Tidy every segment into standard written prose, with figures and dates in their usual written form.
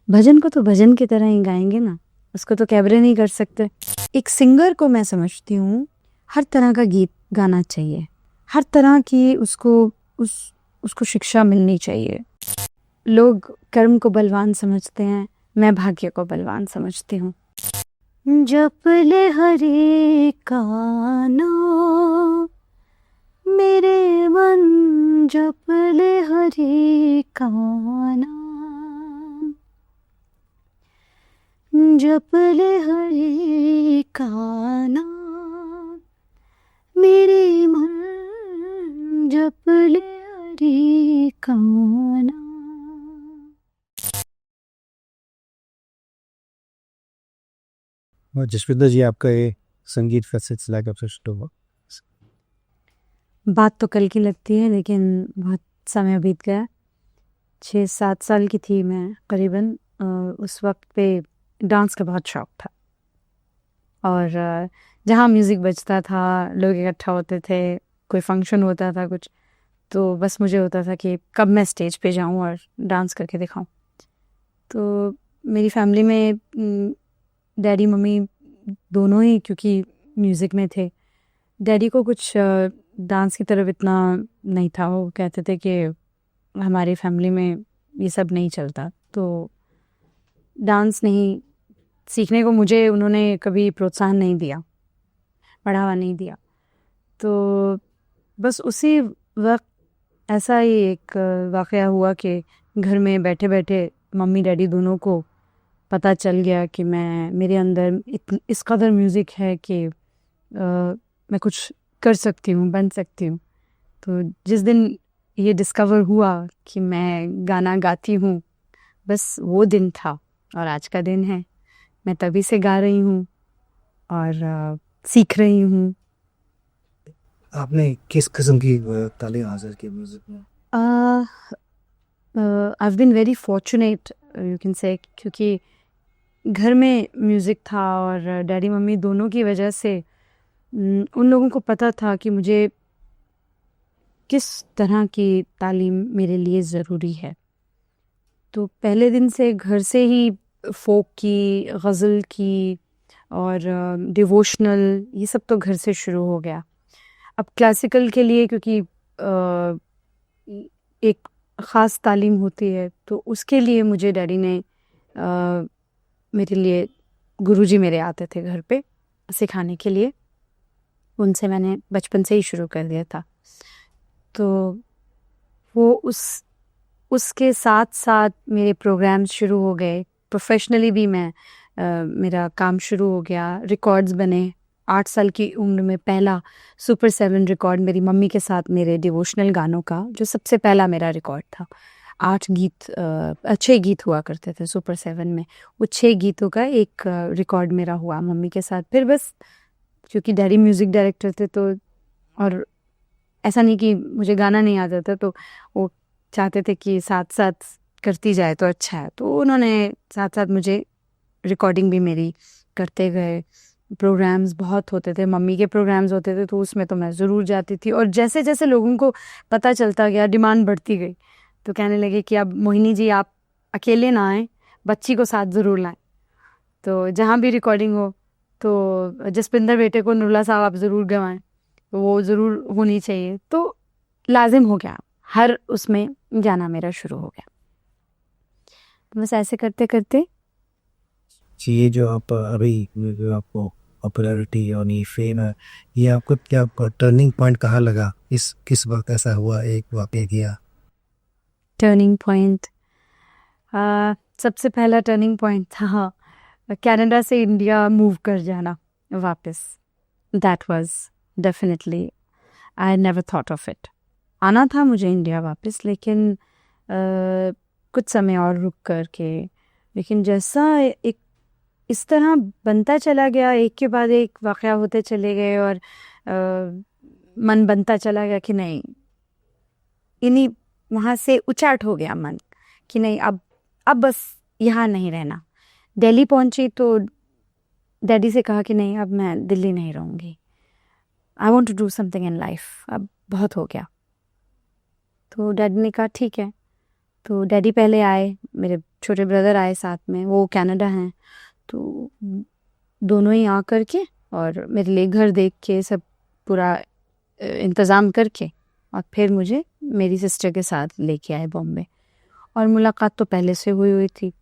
भजन को तो भजन की तरह ही गाएंगे ना, उसको तो कैबरे नहीं कर सकते। एक सिंगर को मैं समझती हूँ हर तरह का गीत गाना चाहिए, हर तरह की उसको शिक्षा मिलनी चाहिए। लोग कर्म को बलवान समझते हैं, मैं भाग्य को बलवान समझती हूँ। जप ले हरि का नाम मेरे मन, जप ले हरि का नाम, जप ले हरि का नाम मेरे मन, जप ले हरि का नाम। और जसविंदर जी, आपका ये संगीत का सिलसिला कब से शुरू हुआ? बात तो कल की लगती है, लेकिन बहुत समय बीत गया। 6-7 साल की थी मैं करीबन। उस वक्त पे डांस का बहुत शौक था, और जहाँ म्यूज़िक बजता था, लोग इकट्ठा होते थे, कोई फंक्शन होता था कुछ, तो बस मुझे होता था कि कब मैं स्टेज पे जाऊँ और डांस करके दिखाऊँ। तो मेरी फैमिली में डैडी मम्मी दोनों ही क्योंकि म्यूज़िक में थे। डैडी को कुछ डांस की तरफ इतना नहीं था, वो कहते थे कि हमारी फैमिली में ये सब नहीं चलता, तो डांस नहीं सीखने को मुझे उन्होंने कभी प्रोत्साहन नहीं दिया, बढ़ावा नहीं दिया। तो बस उसी वक्त ऐसा ही एक वाक़या हुआ कि घर में बैठे बैठे मम्मी डैडी दोनों को पता चल गया कि मेरे अंदर इस कदर म्यूज़िक है कि मैं कुछ कर सकती हूँ, बन सकती हूँ। तो जिस दिन ये डिस्कवर हुआ कि मैं गाना गाती हूँ, बस वो दिन था और आज का दिन है। मैं तभी से गा रही हूँ और सीख रही हूँ। आपने किस किस्म की तालीम हासिल की म्यूजिक में? I have been very fortunate, you can say, क्योंकि घर में म्यूज़िक था और डैडी मम्मी दोनों की वजह से उन लोगों को पता था कि मुझे किस तरह की तालीम मेरे लिए ज़रूरी है। तो पहले दिन से घर से ही फोक की, गज़ल की और डिवोशनल, ये सब तो घर से शुरू हो गया। अब क्लासिकल के लिए क्योंकि एक ख़ास तालीम होती है, तो उसके लिए मुझे डैडी ने मेरे लिए गुरुजी मेरे आते थे घर पे सिखाने के लिए, उनसे मैंने बचपन से ही शुरू कर दिया था। तो वो उसके साथ साथ मेरे प्रोग्राम्स शुरू हो गए, प्रोफेशनली भी मेरा काम शुरू हो गया, रिकॉर्ड्स बने। 8 साल की उम्र में पहला सुपर 7 रिकॉर्ड मेरी मम्मी के साथ मेरे डिवोशनल गानों का, जो सबसे पहला मेरा रिकॉर्ड था। 8 गीत, 6 गीत हुआ करते थे सुपर 7 में, वो 6 गीतों का एक रिकॉर्ड मेरा हुआ मम्मी के साथ। फिर बस क्योंकि डैडी म्यूज़िक डायरेक्टर थे, तो और ऐसा नहीं कि मुझे गाना नहीं आता था, तो वो चाहते थे कि साथ साथ करती जाए तो अच्छा है, तो उन्होंने साथ साथ मुझे रिकॉर्डिंग भी मेरी करते गए। प्रोग्राम्स बहुत होते थे, मम्मी के प्रोग्राम्स होते थे, तो उसमें तो मैं ज़रूर जाती थी। और जैसे जैसे लोगों को पता चलता गया, डिमांड बढ़ती गई, तो कहने लगे कि अब मोहिनी जी आप अकेले ना आएँ, बच्ची को साथ ज़रूर लाएँ। तो जहाँ भी रिकॉर्डिंग हो तो जसपिंदर बेटे को नुरला साहब आप ज़रूर गवाएं, तो वो ज़रूर होनी चाहिए। तो लाजिम हो गया, हर उसमें जाना मेरा शुरू हो गया। बस ऐसे करते करते ये जो आप अभी जो आपको पॉपुलैरिटी और ये फेम है, ये आपको क्या टर्निंग पॉइंट कहाँ लगा? किस वक्त ऐसा हुआ, एक वाकया किया? टर्निंग पॉइंट, सबसे पहला टर्निंग पॉइंट था कनाडा से इंडिया मूव कर जाना वापस। That was definitely, I never thought of it. आना था मुझे इंडिया वापस, लेकिन कुछ समय और रुक कर के, लेकिन जैसा एक इस तरह बनता चला गया, एक के बाद एक वाक़या होते चले गए, और मन बनता चला गया कि नहीं, इन्हीं वहाँ से उचाट हो गया मन कि नहीं, अब बस यहाँ नहीं रहना। दिल्ली पहुँची तो डैडी से कहा कि नहीं, अब मैं दिल्ली नहीं रहूँगी, I want to do something in life, अब बहुत हो गया। तो डैडी ने कहा ठीक है। तो डैडी पहले आए, मेरे छोटे ब्रदर आए साथ में, वो कनाडा हैं, तो दोनों ही आ करके और मेरे लिए घर देख के सब पूरा इंतज़ाम करके और फिर मुझे मेरी सिस्टर के साथ लेके आए बॉम्बे, और मुलाकात तो पहले से हुई थी।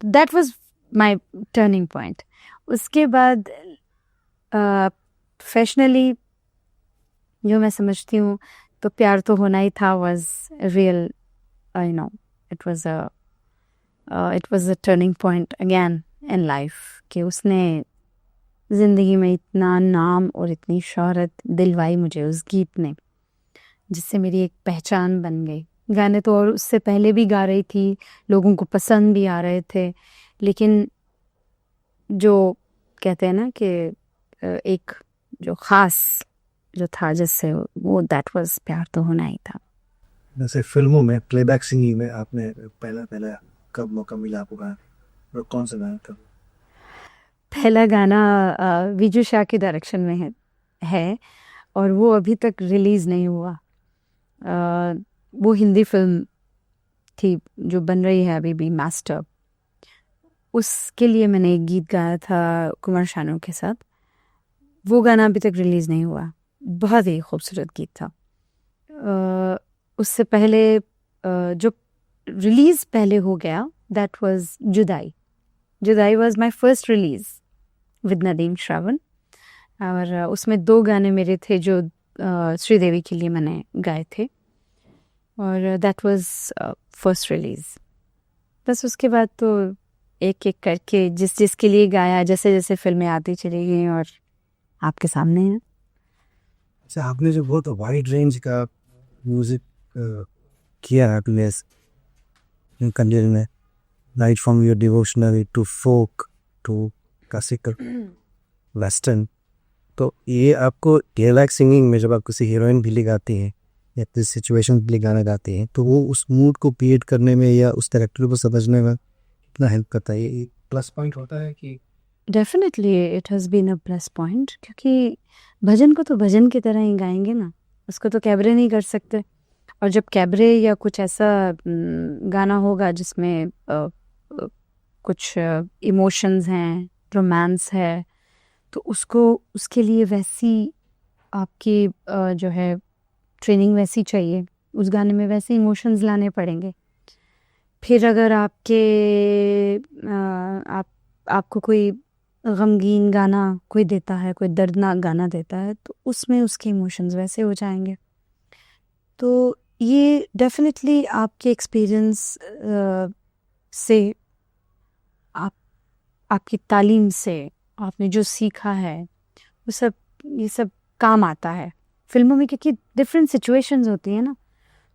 That was my turning point. उसके बाद प्रोफेशनली जो मैं समझती हूँ तो प्यार तो होना ही था, was real, I know it was a turning point again in life, कि उसने ज़िंदगी में इतना नाम और इतनी शोहरत दिलवाई मुझे उस गीत ने, जिससे मेरी एक पहचान बन गई। गाने तो और उससे पहले भी गा रही थी, लोगों को पसंद भी आ रहे थे, लेकिन जो कहते हैं ना कि एक जो ख़ास जो था जिससे वो, दैट वाज प्यार तो होना ही था। जैसे फिल्मों में प्लेबैक सिंगिंग में आपने पहला कब मौका मिला आपको गाना, और कौन सा गाना था? पहला गाना विजू शाह के डायरेक्शन में है और वो अभी तक रिलीज़ नहीं हुआ। वो हिंदी फिल्म थी जो बन रही है अभी भी, मास्टर, उसके लिए मैंने एक गीत गाया था कुमार शानू के साथ। वो गाना अभी तक रिलीज़ नहीं हुआ, बहुत ही खूबसूरत गीत था। उससे पहले जो रिलीज़ पहले हो गया, दैट वाज जुदाई। जुदाई was my first release with Nadeem Shravan, और उसमें 2 गाने मेरे थे जो श्रीदेवी के लिए मैंने गाए थे, और दैट वाज फर्स्ट रिलीज़। बस उसके बाद तो एक एक करके जिसके लिए गाया, जैसे जैसे फिल्में आती चली गई और आपके सामने है। अच्छा, आपने जो बहुत वाइड रेंज का म्यूजिक किया है अपने करियर में, right from your devotional to folk to classical western, तो ये आपको रियलाइज सिंगिंग में जब आप किसी हीरोइन के लिए गाती हैं या किसी सिचुएशन के लिए गाना गाते हैं, तो वो उस मूड को क्रिएट करने में या उस कैरेक्टर को समझने में कितना हेल्प करता है? ये प्लस पॉइंट होता है कि? Definitely it has been a plus point, क्योंकि भजन को तो भजन की तरह ही गाएंगे ना, उसको तो कैबरे नहीं कर सकते। और जब कैबरे या कुछ ऐसा गाना होगा जिसमें कुछ इमोशंस हैं, रोमांस है, तो उसको उसके लिए वैसी आपकी जो है ट्रेनिंग वैसी चाहिए, उस गाने में वैसे इमोशंस लाने पड़ेंगे। फिर अगर आपको कोई गमगीन गाना कोई देता है, कोई दर्दनाक गाना देता है, तो उसमें उसके इमोशंस वैसे हो जाएंगे। तो ये डेफिनेटली आपके एक्सपीरियंस से, आपकी तालीम से आपने जो सीखा है वो सब, ये सब काम आता है फिल्मों में, क्योंकि डिफरेंट सिचुएशंस होती है ना,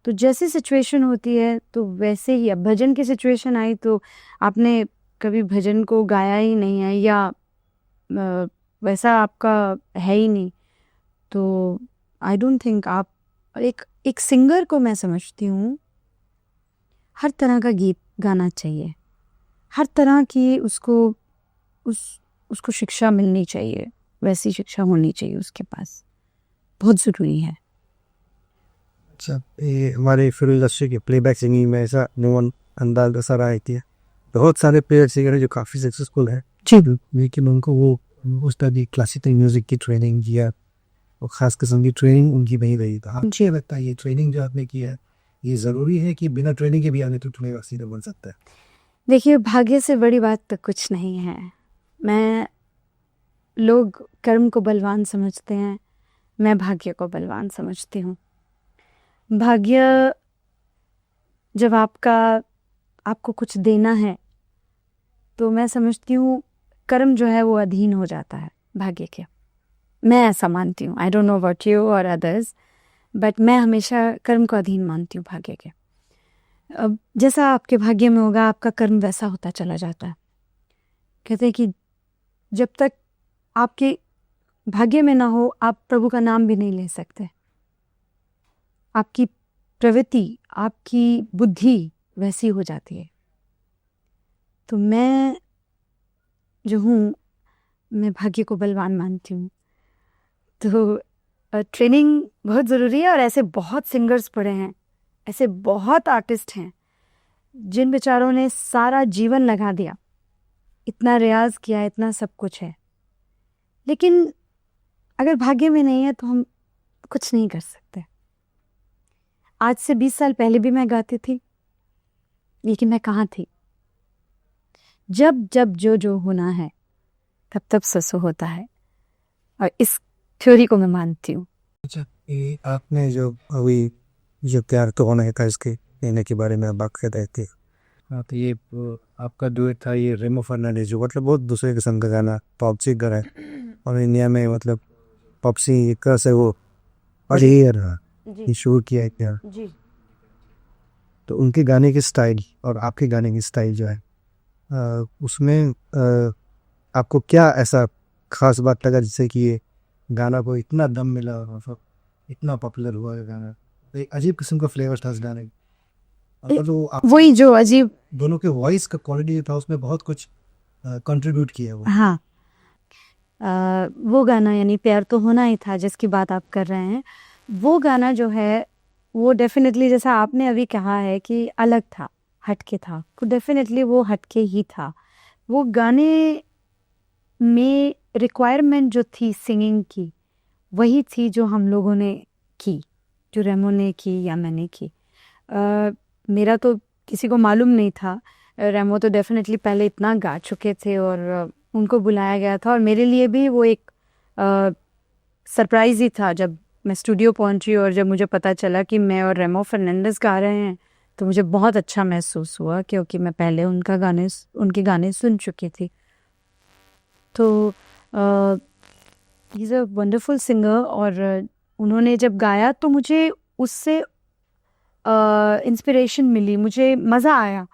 तो जैसी सिचुएशन होती है तो वैसे ही। अब भजन की सिचुएशन आई तो आपने कभी भजन को गाया ही नहीं है या वैसा आपका है ही नहीं, तो आई डोंट थिंक आप एक सिंगर को, मैं समझती हूँ हर तरह का गीत गाना चाहिए, हर तरह की उसको शिक्षा मिलनी चाहिए, वैसी शिक्षा होनी चाहिए उसके पास, बहुत ज़रूरी है। अच्छा, ये हमारे फिल्म इंडस्ट्री के प्लेबैक सिंगिंग में ऐसा नोन अंदाज असर आई थी, बहुत सारे प्लेयर सिंगर जो काफ़ी सक्सेसफुल है जी, लेकिन उनको वो उस तरह की क्लासिकल म्यूजिक की ट्रेनिंग या और ख़ास किस्म की ट्रेनिंग उनकी नहीं रही। तो आपको क्या लगता है, ये ट्रेनिंग जो आपने की है ये ज़रूरी है कि बिना ट्रेनिंग के भी आने तो तुम्हें वसीला बन सकता है? देखिए, भाग्य से बड़ी बात तो कुछ नहीं है। लोग कर्म को बलवान समझते हैं, मैं भाग्य को बलवान समझती हूँ। भाग्य जब आपको कुछ देना है तो मैं समझती हूँ कर्म जो है वो अधीन हो जाता है भाग्य के, मैं ऐसा मानती हूँ। I don't know about you और अदर्स, बट मैं हमेशा कर्म को अधीन मानती हूँ भाग्य के। अब जैसा आपके भाग्य में होगा आपका कर्म वैसा होता चला जाता है। कहते हैं कि जब तक आपके भाग्य में ना हो आप प्रभु का नाम भी नहीं ले सकते। आपकी प्रवृत्ति, आपकी बुद्धि वैसी हो जाती है। तो मैं जो हूँ, मैं भाग्य को बलवान मानती हूँ। तो ट्रेनिंग बहुत ज़रूरी है, और ऐसे बहुत सिंगर्स पड़े हैं, ऐसे बहुत आर्टिस्ट हैं जिन बेचारों ने सारा जीवन लगा दिया, इतना रियाज किया, इतना सब कुछ है, लेकिन अगर भाग्य में नहीं है तो हम कुछ नहीं कर सकते। आज से 20 साल पहले भी मैं गाती थी, लेकिन मैं कहाँ थी। जब जब जो जो होना है तब तब ससो होता है, और इस थ्योरी को मैं मानती हूँ। अच्छा, ये आपने जो अभी जो प्यार तो होना है था इसके कहने के बारे में आप बात कर रहे थे। हाँ, तो ये आपका डुएट था ये रेमो फर्नांडिस, जो मतलब बहुत दूसरे किस्म का गाना, पॉप सिंगर है, और इंडिया में मतलब पॉप सिंगर से वो शुरू किया है क्या। जी। तो उनके गाने की स्टाइल और आपके गाने की स्टाइल जो है उसमें आपको क्या ऐसा खास बात लगा जिससे कि ये गाना को इतना दम मिला और मतलब इतना पॉपुलर हुआ ये गाना। तो एक अजीब किस्म का फ्लेवर था इस गाने का, और तो वही जो अजीब दोनों के वॉइस का क्वालिटी था उसमें बहुत कुछ कंट्रीब्यूट किया वो। हाँ, वो गाना यानी प्यार तो होना ही था जिसकी बात आप कर रहे हैं, वो गाना जो है वो डेफिनेटली जैसा आपने अभी कहा है कि अलग था, हटके था, तो डेफिनेटली वो हटके ही था। वो गाने में रिक्वायरमेंट जो थी सिंगिंग की, वही थी जो हम लोगों ने की, जो रेमो ने की या मैंने की। मेरा तो किसी को मालूम नहीं था, रेमो तो डेफिनेटली पहले इतना गा चुके थे और उनको बुलाया गया था, और मेरे लिए भी वो एक सरप्राइज़ ही था जब मैं स्टूडियो पहुंची और जब मुझे पता चला कि मैं और रेमो फर्नांडिस गा रहे हैं, तो मुझे बहुत अच्छा महसूस हुआ क्योंकि मैं पहले उनके गाने सुन चुकी थी। तो he is a wonderful singer, और उन्होंने जब गाया तो मुझे उससे इंस्पिरेशन मिली, मुझे मज़ा आया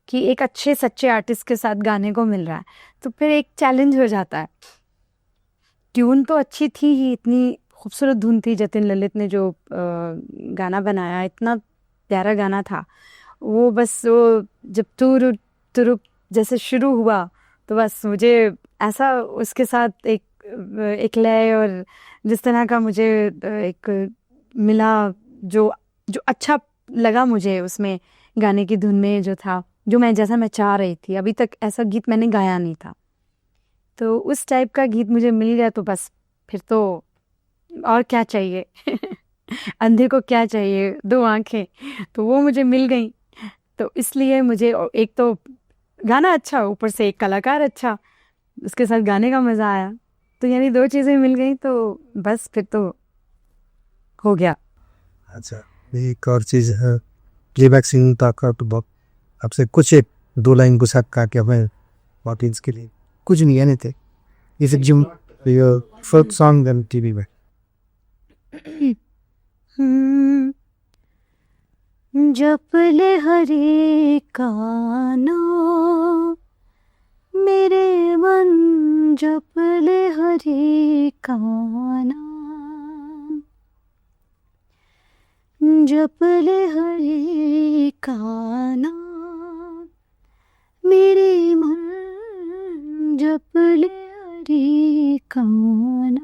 कि एक अच्छे सच्चे आर्टिस्ट के साथ गाने को मिल रहा है, तो फिर एक चैलेंज हो जाता है। ट्यून तो अच्छी थी ही, इतनी खूबसूरत धुन थी, जतिन ललित ने जो गाना बनाया, इतना प्यारा गाना था वो। बस वो जब तुरुक तुरुक जैसे शुरू हुआ तो बस मुझे ऐसा उसके साथ एक लय और जिस तरह का मुझे एक मिला, जो जो अच्छा लगा मुझे उसमें, गाने की धुन में जो था, जो जैसा मैं चाह रही थी। अभी तक ऐसा गीत मैंने गाया नहीं था, तो उस टाइप का गीत मुझे मिल गया तो बस फिर तो और क्या चाहिए। अंधे को क्या चाहिए, 2 आंखें, तो वो मुझे मिल गई। तो इसलिए मुझे एक तो गाना अच्छा, ऊपर से एक कलाकार अच्छा, उसके साथ गाने का मज़ा आया, तो यानी 2 चीज़ें मिल गई तो बस फिर तो हो गया। अच्छा, एक और चीज़ है, प्लेबैक सिंगिंग का तो बहुत आपसे कुछ एक 2 लाइन कुछ हक का कि हमें ऑडियंस के लिए कुछ नहीं है, नहीं थे इस जिम फर्स्ट सॉन्ग देन टीवी में। जप ले हरि का नाम मेरे मन, जप ले हरि का नाम, जप ले हरि का नाम मेरे मन, जप ले हरि का नाम।